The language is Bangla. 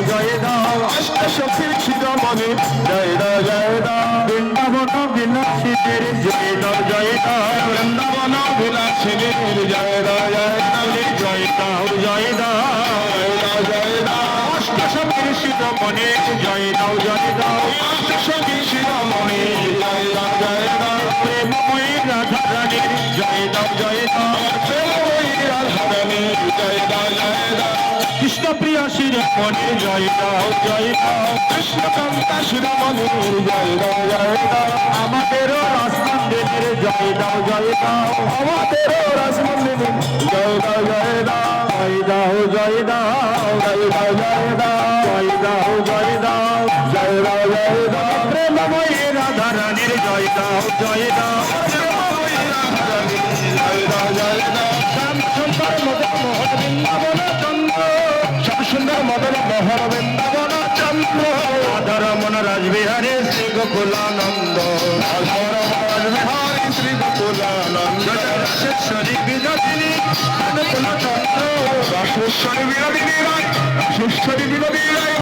জয় দাও অষ্ট সখীর শিরোমণি জয় দাও বৃন্দাবন বিলাসীদের জয় দাও বৃন্দাবন বিলাসীদের জয় দাও জয় দাও অষ্ট সখীর শিরোমণি জয় দাও অষ্ট সখীর শিরোমণি জয় দাও প্রেমময়ী রাধা রানীর জয় দাও প্রেমময়ী রাধা রানীর জয় দাও কৃষ্ণ প্রিয় শিরোমণি জয় দাও কৃষ্ণকান্তা শিরোমণির জয় দাও আমাদেরও রাসমন্দিরের জয় দাও আমাদেরও রাসমন্দিরের জয় দাও প্রেমময়ী রাধা রানীর জয় দাও শ্যাম সুন্দর মদন মোহন বৃন্দাবন চন্দ্র শ্যাম সুন্দর মদন মোহন বৃন্দাবন চন্দ্র রাধারমন রাজবিহারী শ্রী গোকুলানন্দ শ্রী গোকুলানন্দ রাশেশ্বরী বিনোদিনী চন্দ্র রাশেশ্বরী বিনোদিনী রায়